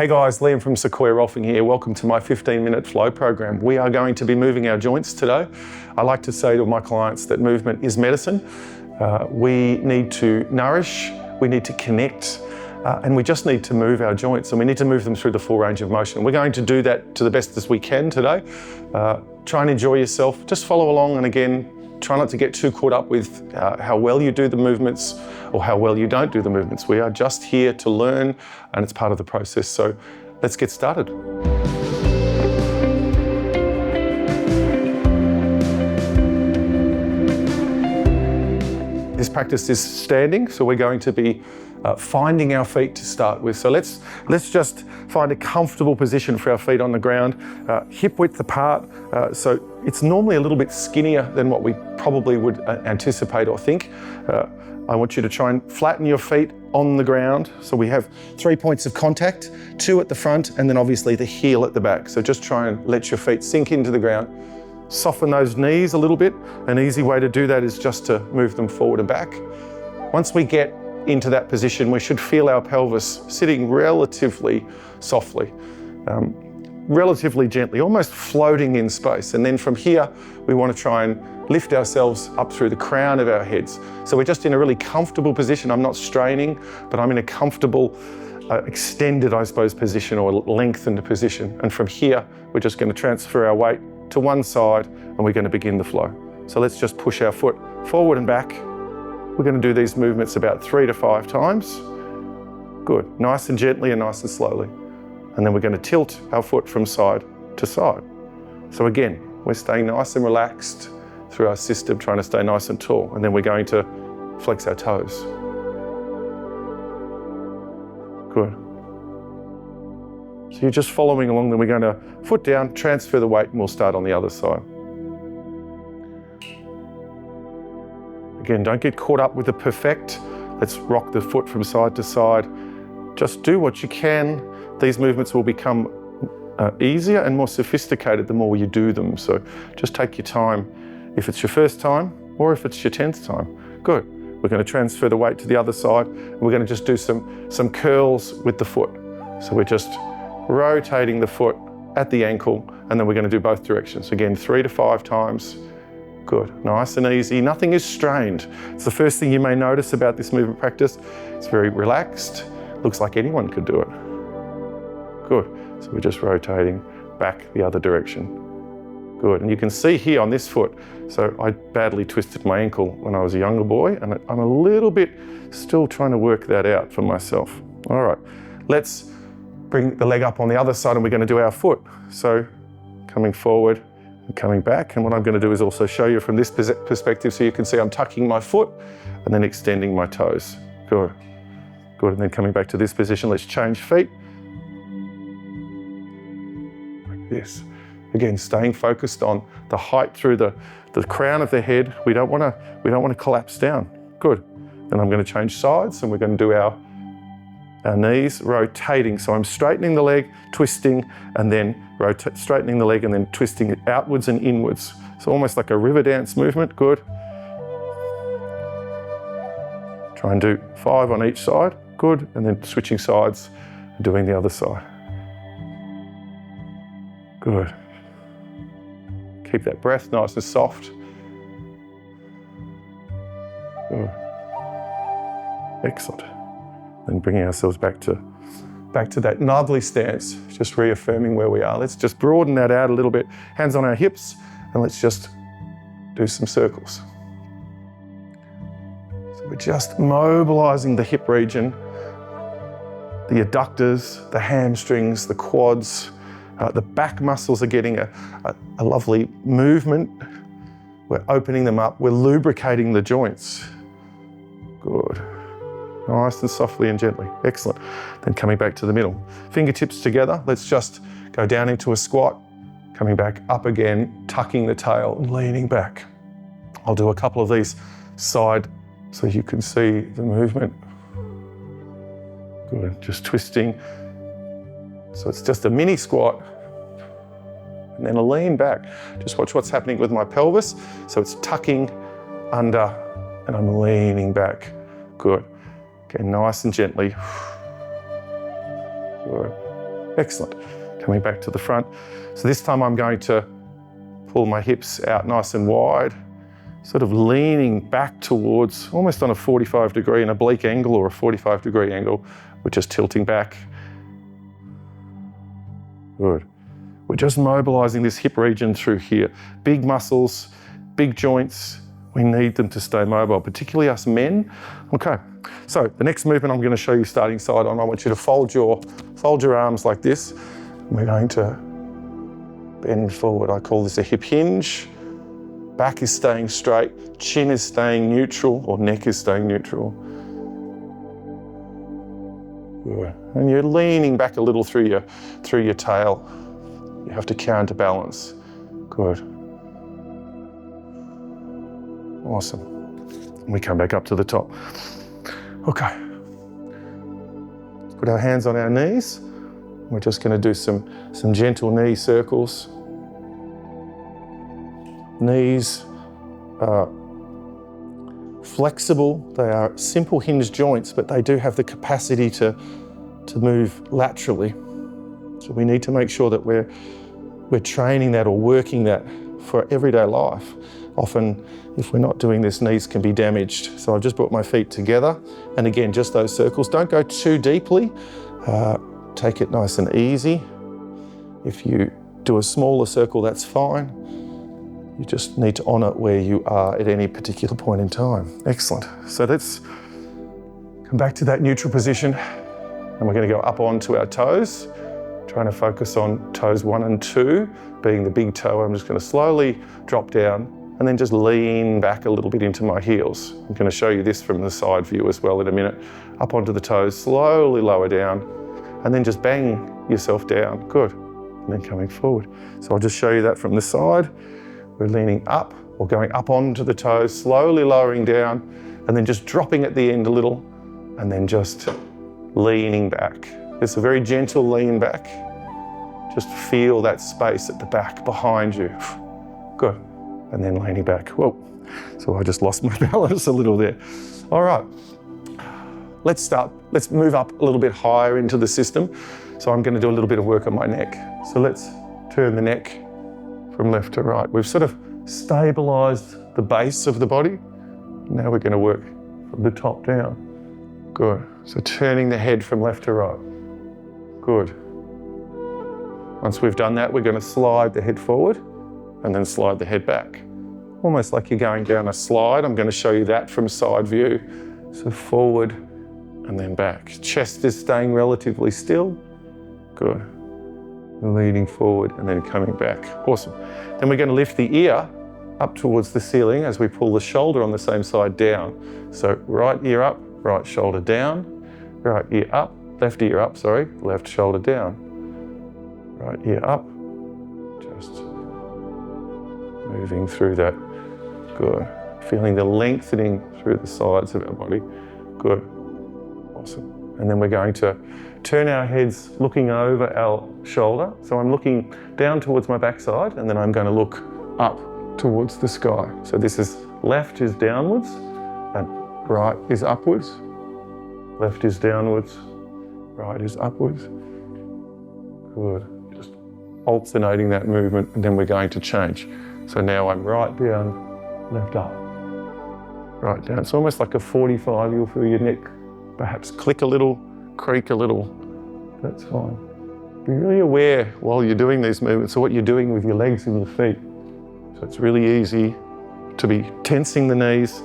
Hey guys, Liam from Sequoia Rolfing here. Welcome to my 15-minute flow program. We are going to be moving our joints today. I like to say to my clients that movement is medicine. We need to nourish, we need to connect, and we just need to move our joints, and we need to move them through the full range of motion. We're going to do that to the best as we can today. Try and enjoy yourself. Just follow along, and again, try not to get too caught up with how well you do the movements or how well you don't do the movements. We are just here to learn, and it's part of the process. So let's get started. This practice is standing, so we're going to be finding our feet to start with. So let's just find a comfortable position for our feet on the ground, hip width apart. So it's normally a little bit skinnier than what we probably would anticipate or think. I want you to try and flatten your feet on the ground. So we have 3 points of contact, 2 at the front, and then obviously the heel at the back. So just try and let your feet sink into the ground. Soften those knees a little bit. An easy way to do that is just to move them forward and back. Once we get into that position, we should feel our pelvis sitting relatively softly, relatively gently, almost floating in space. And then from here, we want to try and lift ourselves up through the crown of our heads. So we're just in a really comfortable position. I'm not straining, but I'm in a comfortable, extended, I suppose, position or lengthened position. And from here, we're just going to transfer our weight to one side and we're going to begin the flow. So let's just push our foot forward and back. We're going to do these movements about 3 to 5 times. Good, nice and gently and nice and slowly. And then we're going to tilt our foot from side to side. So again, we're staying nice and relaxed through our system, trying to stay nice and tall. And then we're going to flex our toes. Good. So you're just following along, then we're going to foot down, transfer the weight, and we'll start on the other side. Again, don't get caught up with the perfect. Let's rock the foot from side to side. Just do what you can. These movements will become easier and more sophisticated the more you do them. So just take your time if it's your first time or if it's your 10th time. Good. We're going to transfer the weight to the other side. And we're going to just do some curls with the foot. So we're just rotating the foot at the ankle, and then we're going to do both directions. Again, 3 to 5 times. Good, nice and easy. Nothing is strained. It's the first thing you may notice about this movement practice. It's very relaxed. Looks like anyone could do it. Good, so we're just rotating back the other direction. Good, and you can see here on this foot, so I badly twisted my ankle when I was a younger boy, and I'm a little bit still trying to work that out for myself. All right, let's bring the leg up on the other side and we're going to do our foot. So coming forward and coming back. And what I'm going to do is also show you from this perspective so you can see I'm tucking my foot and then extending my toes. Good. Good. And then coming back to this position, let's change feet. Like this. Again, staying focused on the height through the crown of the head. We don't want to collapse down. Good. Then I'm going to change sides and we're going to do our knees rotating. So I'm straightening the leg, twisting, and then straightening the leg and then twisting it outwards and inwards. So almost like a river dance movement. Good. Try and do 5 on each side. Good. And then switching sides and doing the other side. Good. Keep that breath nice and soft. Good. Excellent. And bringing ourselves back to that lovely stance, just reaffirming where we are. Let's just broaden that out a little bit. Hands on our hips, and let's just do some circles. So we're just mobilizing the hip region, the adductors, the hamstrings, the quads, the back muscles are getting a lovely movement. We're opening them up. We're lubricating the joints. Good. Nice and softly and gently. Excellent. Then coming back to the middle. Fingertips together. Let's just go down into a squat. Coming back up again, tucking the tail and leaning back. I'll do a couple of these side so you can see the movement. Good. Just twisting. So it's just a mini squat. And then a lean back. Just watch what's happening with my pelvis. So it's tucking under and I'm leaning back. Good. Okay, nice and gently. Good. Excellent. Coming back to the front. So this time I'm going to pull my hips out nice and wide, sort of leaning back towards, almost on a 45-degree, an oblique angle or a 45-degree angle. We're just tilting back. Good. We're just mobilizing this hip region through here. Big muscles, big joints. We need them to stay mobile, particularly us men. Okay, so the next movement I'm going to show you starting side on. I want you to fold your arms like this. We're going to bend forward. I call this a hip hinge. Back is staying straight, chin is staying neutral, or neck is staying neutral. Good. And you're leaning back a little through your tail. You have to counterbalance. Good. Awesome. And we come back up to the top. Okay. Let's put our hands on our knees. We're just going to do some gentle knee circles. Knees are flexible. They are simple hinged joints, but they do have the capacity to move laterally. So we need to make sure that we're training that or working that for everyday life. Often, if we're not doing this, knees can be damaged. So I've just brought my feet together. And again, just those circles. Don't go too deeply. Take it nice and easy. If you do a smaller circle, that's fine. You just need to honour where you are at any particular point in time. Excellent. So let's come back to that neutral position. And we're going to go up onto our toes. Trying to focus on toes 1 and 2, being the big toe. I'm just going to slowly drop down and then just lean back a little bit into my heels. I'm going to show you this from the side view as well in a minute. Up onto the toes, slowly lower down, and then just bang yourself down. Good. And then coming forward. So I'll just show you that from the side. We're leaning up or going up onto the toes, slowly lowering down, and then just dropping at the end a little, and then just leaning back. It's a very gentle lean back. Just feel that space at the back behind you. Good. And then leaning back. Whoa. So I just lost my balance a little there. All right. Let's move up a little bit higher into the system. So I'm going to do a little bit of work on my neck. So let's turn the neck from left to right. We've sort of stabilized the base of the body. Now we're going to work from the top down. Good. So turning the head from left to right. Good. Once we've done that, we're going to slide the head forward and then slide the head back. Almost like you're going down a slide. I'm going to show you that from side view. So forward and then back. Chest is staying relatively still. Good. Leaning forward and then coming back. Awesome. Then we're going to lift the ear up towards the ceiling as we pull the shoulder on the same side down. So right ear up, right shoulder down, right ear up, left ear up, sorry, left shoulder down. Right ear up, just moving through that. Good. Feeling the lengthening through the sides of our body. Good. Awesome. And then we're going to turn our heads looking over our shoulder. So I'm looking down towards my backside, and then I'm going to look up towards the sky. So this is left is downwards and right is upwards. Left is downwards, right is upwards. Good. Just alternating that movement, and then we're going to change. So now I'm right down, left up. Right down. It's almost like a 45. You'll feel your neck perhaps click a little, creak a little. That's fine. Be really aware while you're doing these movements of what you're doing with your legs and your feet. So it's really easy to be tensing the knees,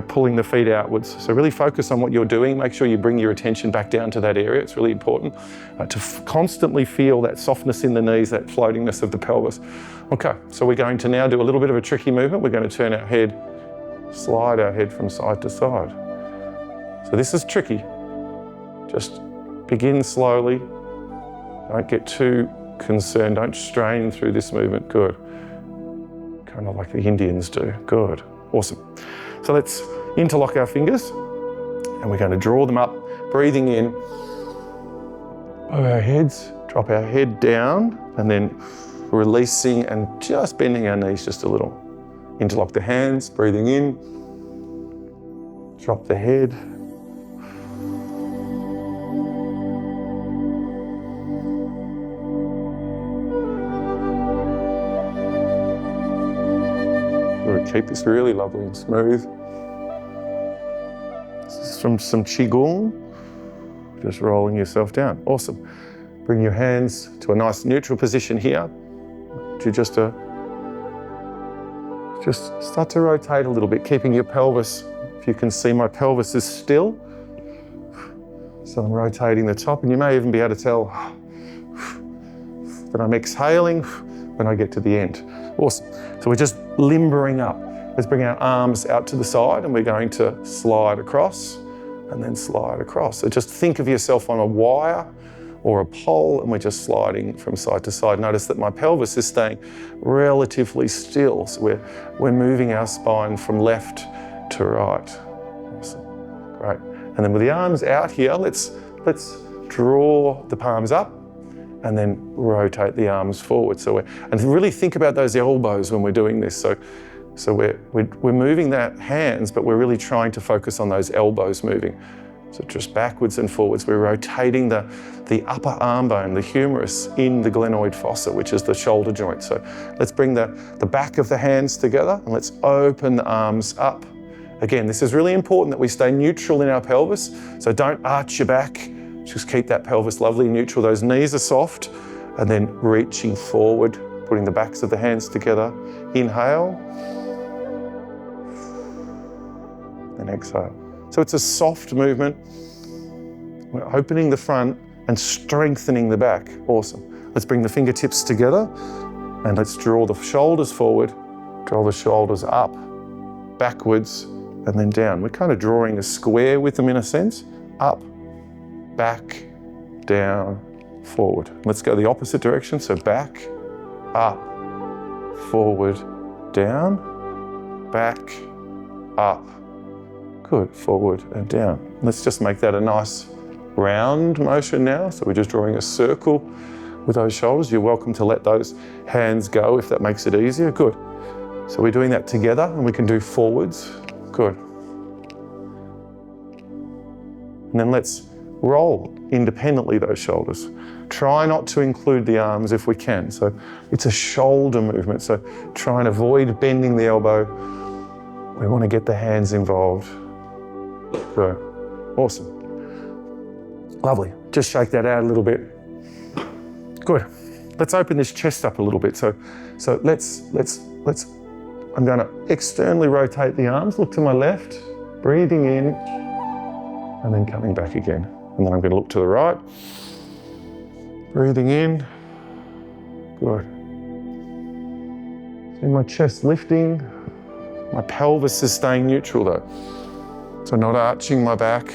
pulling the feet outwards. So really focus on what you're doing. Make sure you bring your attention back down to that area. It's really important to constantly feel that softness in the knees, that floatingness of the pelvis. Okay, so we're going to now do a little bit of a tricky movement. We're going to turn our head, slide our head from side to side. So this is tricky. Just begin slowly. Don't get too concerned. Don't strain through this movement. Good. Kind of like the Indians do. Good. Awesome. So let's interlock our fingers, and we're going to draw them up, breathing in over our heads, drop our head down, and then releasing and just bending our knees just a little. Interlock the hands, breathing in, drop the head, keep this really lovely and smooth. This is from some Qigong. Just rolling yourself down. Awesome. Bring your hands to a nice neutral position here. To just start to rotate a little bit, keeping your pelvis, if you can see my pelvis is still. So I'm rotating the top, and you may even be able to tell that I'm exhaling when I get to the end. Awesome. So we're just limbering up. Let's bring our arms out to the side, and we're going to slide across and then slide across. So just think of yourself on a wire or a pole, and we're just sliding from side to side. Notice that my pelvis is staying relatively still. So we're moving our spine from left to right. Awesome. Great. And then with the arms out here, let's draw the palms up and then rotate the arms forward. And really think about those elbows when we're doing this. So we're moving that hands, but we're really trying to focus on those elbows moving. So just backwards and forwards. We're rotating the upper arm bone, the humerus in the glenoid fossa, which is the shoulder joint. So let's bring the back of the hands together, and let's open the arms up. Again, this is really important that we stay neutral in our pelvis. So don't arch your back. Just keep that pelvis lovely neutral. Those knees are soft, and then reaching forward, putting the backs of the hands together. Inhale, and exhale. So it's a soft movement. We're opening the front and strengthening the back. Awesome. Let's bring the fingertips together, and let's draw the shoulders forward, draw the shoulders up, backwards, and then down. We're kind of drawing a square with them in a sense. Up, back, down, forward. Let's go the opposite direction. So back, up, forward, down, back, up. Good, forward and down. Let's just make that a nice round motion now. So we're just drawing a circle with those shoulders. You're welcome to let those hands go if that makes it easier. Good. So we're doing that together, and we can do forwards. Good. And then let's roll independently those shoulders. Try not to include the arms if we can. So it's a shoulder movement. So try and avoid bending the elbow. We want to get the hands involved. Good. Awesome. Lovely. Just shake that out a little bit. Good. Let's open this chest up a little bit. So let's. I'm going to externally rotate the arms. Look to my left. Breathing in, and then coming back again. And then I'm going to look to the right. Breathing in. Good. See my chest lifting. My pelvis is staying neutral though. So not arching my back.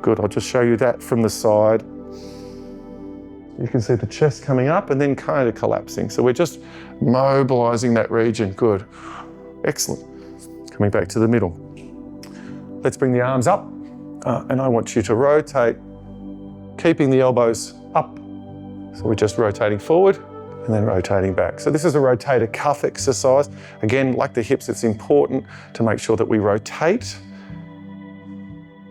Good, I'll just show you that from the side. You can see the chest coming up and then kind of collapsing. So we're just mobilizing that region. Good, excellent. Coming back to the middle. Let's bring the arms up and I want you to rotate, keeping the elbows up. So we're just rotating forward and then rotating back. So this is a rotator cuff exercise. Again, like the hips, it's important to make sure that we rotate.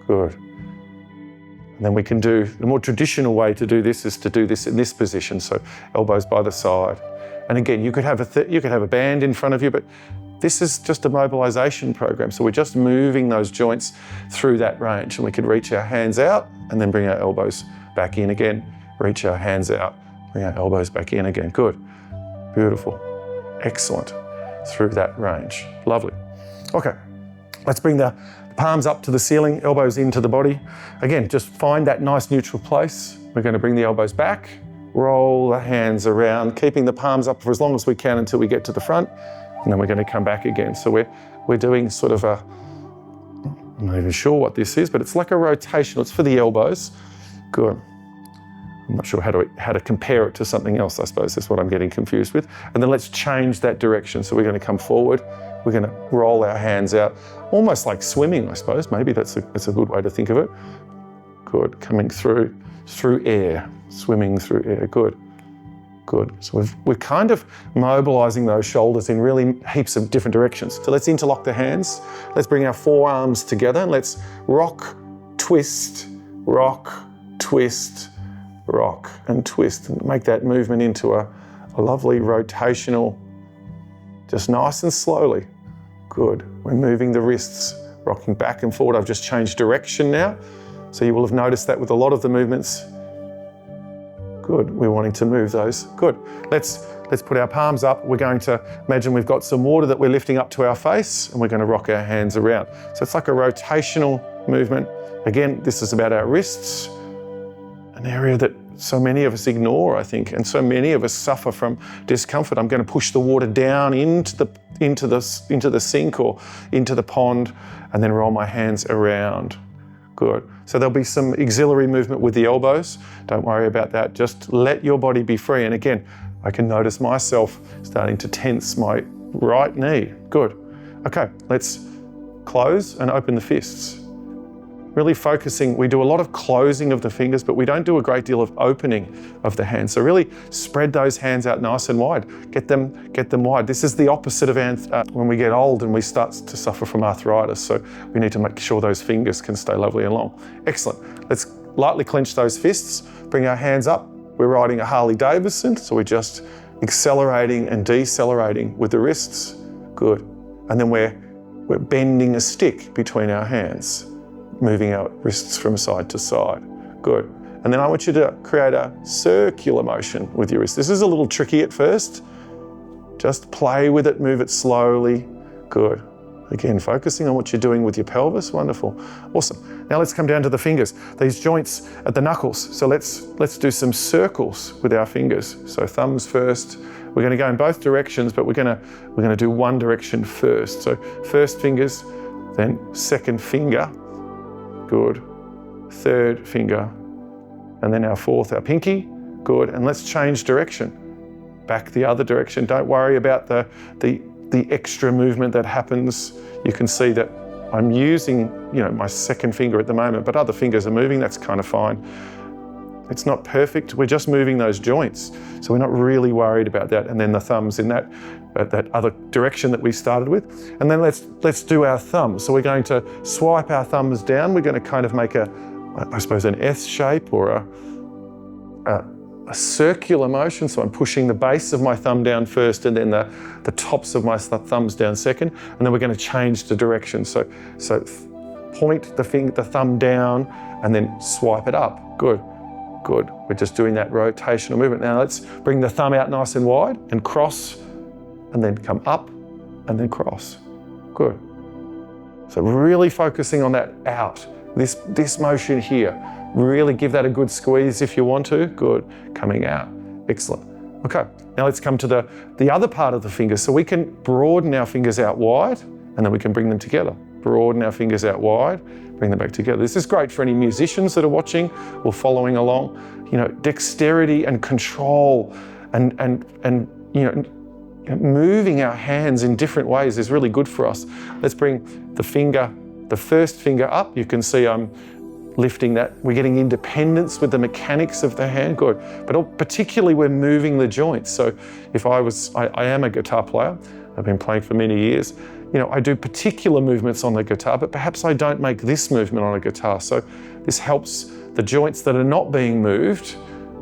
Good. And then we can do, the more traditional way to do this is to do this in this position. So elbows by the side. And again, you could have a band in front of you, but this is just a mobilization program. So we're just moving those joints through that range, and we can reach our hands out and then bring our elbows back in again. Reach our hands out, bring our elbows back in again. Good, beautiful, excellent, through that range. Lovely. Okay, let's bring the palms up to the ceiling, elbows into the body. Again, just find that nice neutral place. We're going to bring the elbows back, roll the hands around, keeping the palms up for as long as we can until we get to the front, and then we're going to come back again. So we're doing sort of a, I'm not even sure what this is, but it's like a rotation. It's for the elbows. Good. I'm not sure how to compare it to something else, I suppose. That's what I'm getting confused with. And then let's change that direction. So we're going to come forward. We're going to roll our hands out, almost like swimming, I suppose. Maybe that's a good way to think of it. Good. Coming through air, swimming through air. Good. Good. So we're kind of mobilizing those shoulders in really heaps of different directions. So let's interlock the hands. Let's bring our forearms together and let's rock, twist, rock, twist, rock and twist, and make that movement into a lovely rotational, just nice and slowly. Good. We're moving the wrists, rocking back and forward. I've just changed direction now. So you will have noticed that with a lot of the movements. Good. We're wanting to move those. Good. Let's put our palms up. We're going to imagine we've got some water that we're lifting up to our face, and we're going to rock our hands around. So it's like a rotational movement. Again, this is about our wrists, an area that so many of us ignore, I think, and so many of us suffer from discomfort. I'm going to push the water down into the sink or into the pond, and then roll my hands around. Good. So there'll be some auxiliary movement with the elbows. Don't worry about that. Just let your body be free. And again, I can notice myself starting to tense my right knee. Good. Okay, let's close and open the fists. Really focusing, we do a lot of closing of the fingers, but we don't do a great deal of opening of the hands. So really spread those hands out nice and wide. Get them wide. This is the opposite of when we get old and we start to suffer from arthritis. So we need to make sure those fingers can stay lovely and long. Excellent. Let's lightly clench those fists, bring our hands up. We're riding a Harley Davidson, so we're just accelerating and decelerating with the wrists. Good. And then we're bending a stick between our hands, moving our wrists from side to side. Good. And then I want you to create a circular motion with your wrist. This is a little tricky at first. Just play with it, move it slowly. Good. Again, focusing on what you're doing with your pelvis. Wonderful. Awesome. Now let's come down to the fingers. These joints at the knuckles. So let's do some circles with our fingers. So thumbs first. We're going to go in both directions, but we're going to do one direction first. So first fingers, then second finger. Good. Third finger. And then our fourth, our pinky. Good. And let's change direction. Back the other direction. Don't worry about the extra movement that happens. You can see that I'm using, my second finger at the moment, but other fingers are moving. That's kind of fine. It's not perfect. We're just moving those joints. So we're not really worried about that. And then the thumbs in that other direction that we started with. And then let's do our thumbs. So we're going to swipe our thumbs down. We're going to kind of make I suppose an S shape or a circular motion. So I'm pushing the base of my thumb down first and then the tops of my thumbs down second. And then we're going to change the direction. So point the thumb down and then swipe it up. Good. Good. We're just doing that rotational movement. Now let's bring the thumb out nice and wide and cross and then come up and then cross. Good. So really focusing on that out. This motion here. Really give that a good squeeze if you want to. Good. Coming out. Excellent. Okay. Now let's come to the other part of the fingers. So we can broaden our fingers out wide and then we can bring them together. Broaden our fingers out wide, bring them back together. This is great for any musicians that are watching or following along. Dexterity and control and moving our hands in different ways is really good for us. Let's bring the first finger up. You can see I'm lifting that. We're getting independence with the mechanics of the hand. Good. But particularly we're moving the joints. So if I am a guitar player, I've been playing for many years. I do particular movements on the guitar, but perhaps I don't make this movement on a guitar. So this helps the joints that are not being moved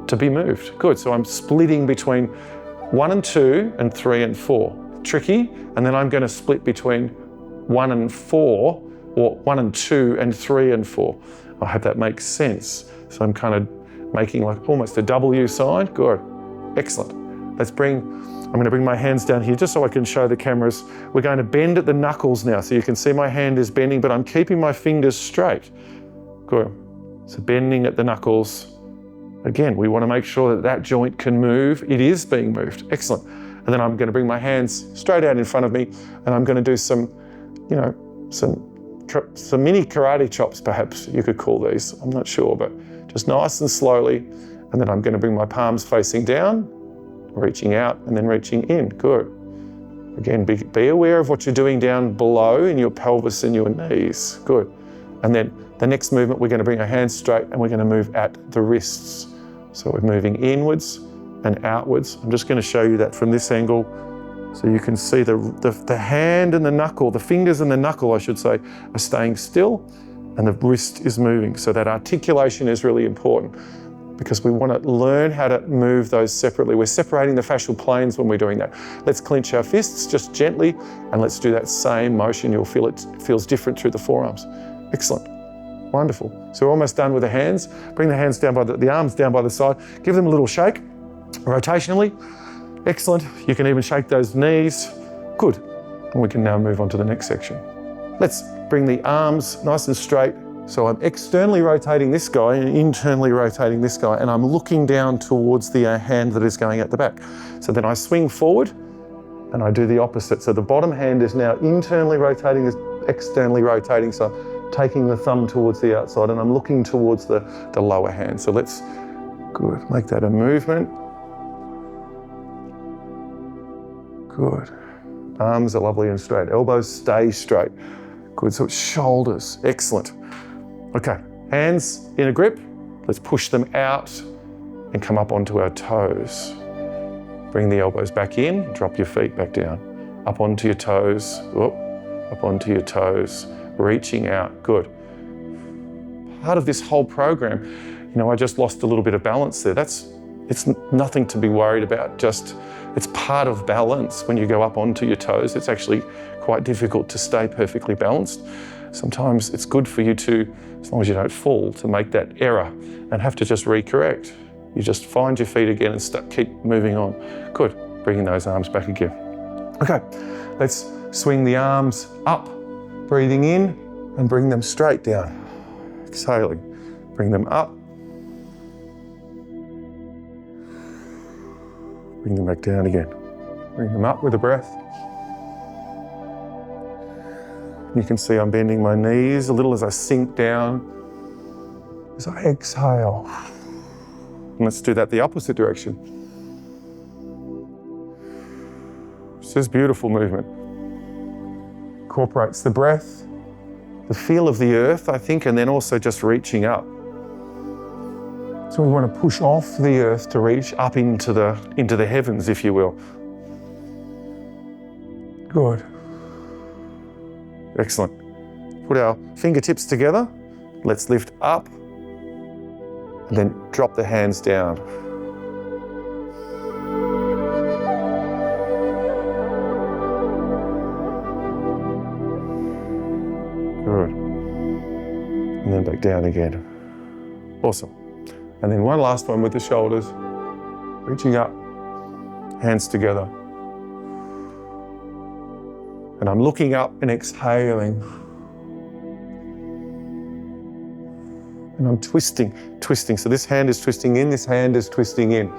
to be moved. Good. So I'm splitting between 1 and 2 and 3 and 4. Tricky. And then I'm going to split between 1 and 4 or 1 and 2 and 3 and 4. I hope that makes sense. So I'm kind of making like almost a W sign. Good. Excellent. I'm going to bring my hands down here just so I can show the cameras. We're going to bend at the knuckles now. So you can see my hand is bending, but I'm keeping my fingers straight. Good. So bending at the knuckles. Again, we want to make sure that joint can move. It is being moved. Excellent. And then I'm going to bring my hands straight out in front of me and I'm going to do some mini karate chops, perhaps you could call these. I'm not sure, but just nice and slowly. And then I'm going to bring my palms facing down, reaching out and then reaching in. Good. Again, be aware of what you're doing down below in your pelvis and your knees. Good. And then the next movement, we're going to bring our hands straight and we're going to move at the wrists. So we're moving inwards and outwards. I'm just going to show you that from this angle. So you can see the hand and the knuckle, the fingers and the knuckle, I should say, are staying still and the wrist is moving. So that articulation is really important. because we want to learn how to move those separately. We're separating the fascial planes when we're doing that. Let's clench our fists just gently, and let's do that same motion. You'll feel it feels different through the forearms. Excellent. Wonderful. So we're almost done with the hands. Bring the hands down by the arms down by the side. Give them a little shake, rotationally. Excellent. You can even shake those knees. Good. And we can now move on to the next section. Let's bring the arms nice and straight. So I'm externally rotating this guy and internally rotating this guy, and I'm looking down towards the hand that is going at the back. So then I swing forward and I do the opposite. So the bottom hand is now internally rotating, is externally rotating. So I'm taking the thumb towards the outside and I'm looking towards the lower hand. So let's, good, make that a movement. Good. Arms are lovely and straight. Elbows stay straight. Good, so it's shoulders. Excellent. Okay, hands in a grip. Let's push them out and come up onto our toes. Bring the elbows back in, drop your feet back down. Up onto your toes, up onto your toes, reaching out, good. Part of this whole program, you know, I just lost a little bit of balance there. It's nothing to be worried about, it's part of balance. When you go up onto your toes, it's actually quite difficult to stay perfectly balanced. Sometimes it's good for you to, as long as you don't fall, to make that error and have to just recorrect. You just find your feet again and keep moving on. Good, bringing those arms back again. Okay, let's swing the arms up, breathing in and bring them straight down. Exhaling, bring them up. Bring them back down again. Bring them up with a breath. You can see I'm bending my knees a little as I sink down, as I exhale. And let's do that the opposite direction. It's just beautiful movement. Incorporates the breath, the feel of the earth, I think, and then also just reaching up. So we want to push off the earth to reach up into the heavens, if you will. Good. Excellent. Put our fingertips together. Let's lift up and then drop the hands down. Good. And then back down again. Awesome. And then one last one with the shoulders. Reaching up, hands together. And I'm looking up and exhaling. And I'm twisting. So this hand is twisting in, this hand is twisting in.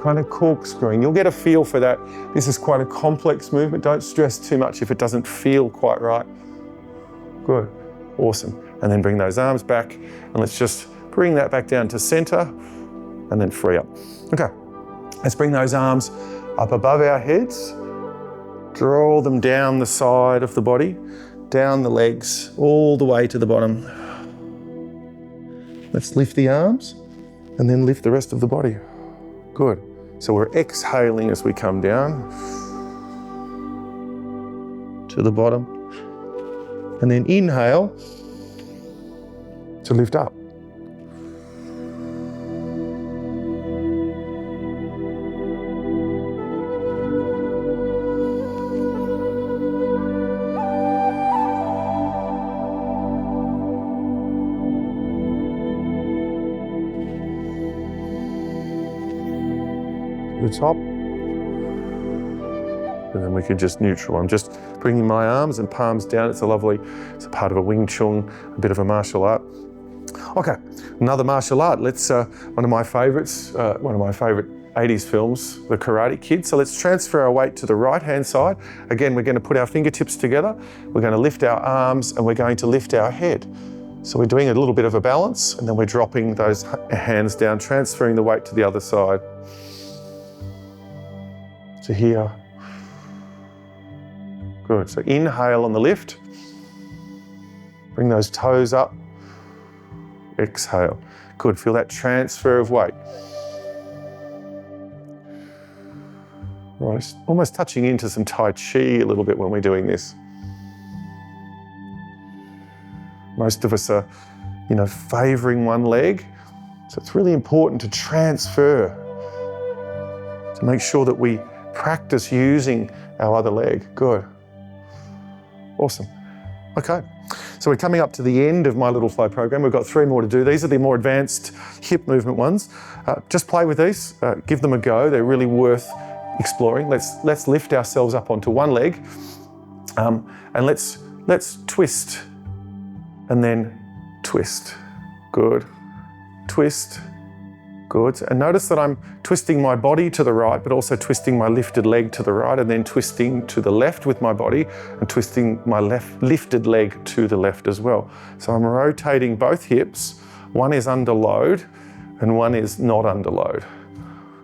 Kind of corkscrewing. You'll get a feel for that. This is quite a complex movement. Don't stress too much if it doesn't feel quite right. Good, awesome. And then bring those arms back and let's just bring that back down to center and then free up. Okay, let's bring those arms up above our heads. Draw them down the side of the body, down the legs, all the way to the bottom. Let's lift the arms and then lift the rest of the body. Good. So we're exhaling as we come down to the bottom. And then inhale to lift up. The top, and then we can just neutral. I'm just bringing my arms and palms down. It's a part of a Wing Chun, a bit of a martial art. Okay, another martial art. Let's, one of my favorite 80s films, The Karate Kid. So let's transfer our weight to the right-hand side. Again, we're going to put our fingertips together. We're going to lift our arms and we're going to lift our head. So we're doing a little bit of a balance and then we're dropping those hands down, transferring the weight to the other side. To here. Good, so inhale on the lift. Bring those toes up. Exhale. Good, feel that transfer of weight. Right, almost touching into some Tai Chi a little bit when we're doing this. Most of us are, favouring one leg So it's really important to transfer, to make sure that we practice using our other leg. Good. Awesome. Okay, so we're coming up to the end of my little flow program. We've got 3 more to do. These are the more advanced hip movement ones. Just play with these, give them a go. They're really worth exploring. Let's lift ourselves up onto one leg, and let's twist, and then twist. Good. Twist. Good. And notice that I'm twisting my body to the right, but also twisting my lifted leg to the right, and then twisting to the left with my body and twisting my lifted leg to the left as well. So I'm rotating both hips. One is under load and one is not under load.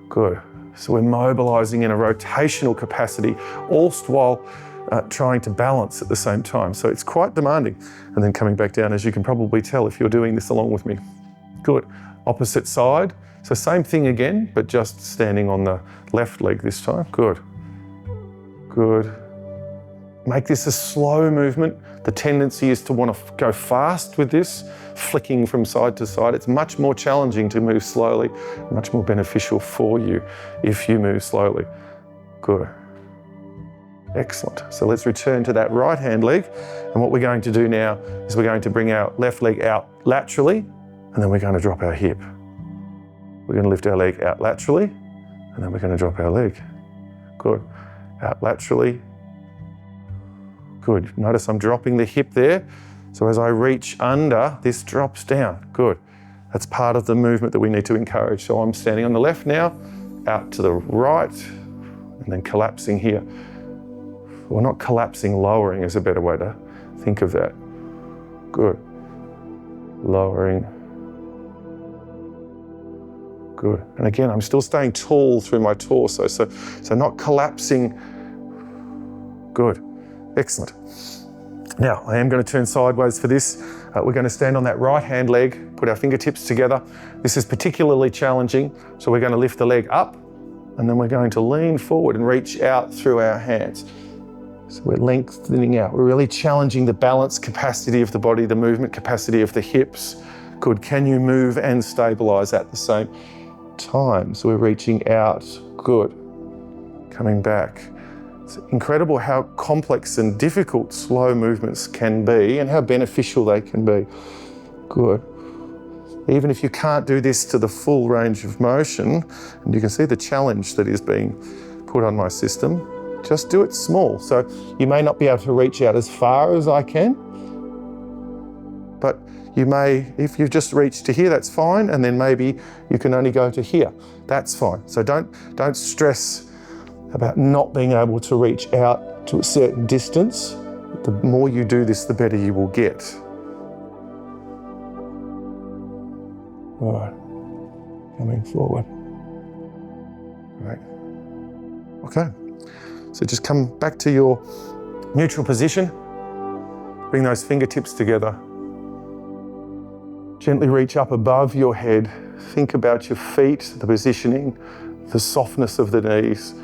Good. So we're mobilizing in a rotational capacity, all while trying to balance at the same time. So it's quite demanding. And then coming back down, as you can probably tell if you're doing this along with me. Good. Opposite side. So same thing again, but just standing on the left leg this time. Good. Good. Make this a slow movement. The tendency is to want to go fast with this, flicking from side to side. It's much more challenging to move slowly, much more beneficial for you if you move slowly. Good. Excellent. So let's return to that right hand leg. And what we're going to do now is we're going to bring our left leg out laterally, and then we're going to drop our hip. We're going to lift our leg out laterally, and then we're going to drop our leg. Good. Out laterally. Good. Notice I'm dropping the hip there. So as I reach under, this drops down. Good. That's part of the movement that we need to encourage. So I'm standing on the left now, out to the right, and then collapsing here. Well, not collapsing, lowering is a better way to think of that. Good. Lowering. Good. And again, I'm still staying tall through my torso, so not collapsing. Good. Excellent. Now, I am going to turn sideways for this. We're going to stand on that right hand leg, put our fingertips together. This is particularly challenging, so we're going to lift the leg up, and then we're going to lean forward and reach out through our hands. So we're lengthening out. We're really challenging the balance capacity of the body, the movement capacity of the hips. Good. Can you move and stabilize at the same time? So we're reaching out. Good. Coming back. It's incredible how complex and difficult slow movements can be and how beneficial they can be. Good. Even if you can't do this to the full range of motion, and you can see the challenge that is being put on my system, just do it small. So you may not be able to reach out as far as I can, but you may, if you've just reached to here, that's fine, and then maybe you can only go to here. That's fine. So don't stress about not being able to reach out to a certain distance. The more you do this, the better you will get. All right, coming forward. Right. Okay. So just come back to your neutral position. Bring those fingertips together. Gently reach up above your head. Think about your feet, the positioning, the softness of the knees,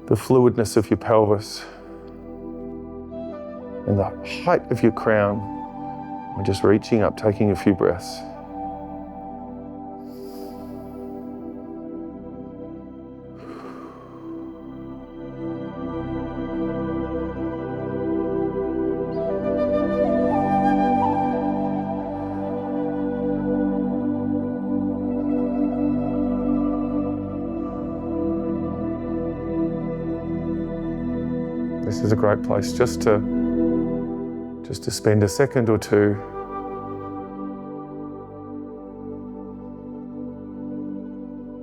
the fluidness of your pelvis, and the height of your crown. We're just reaching up, taking a few breaths. This is a great place just to spend a second or two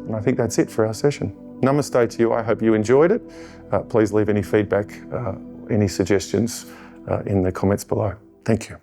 and I think that's it for our session. Namaste to you. I hope you enjoyed it. Please leave any feedback, any suggestions in the comments below. Thank you.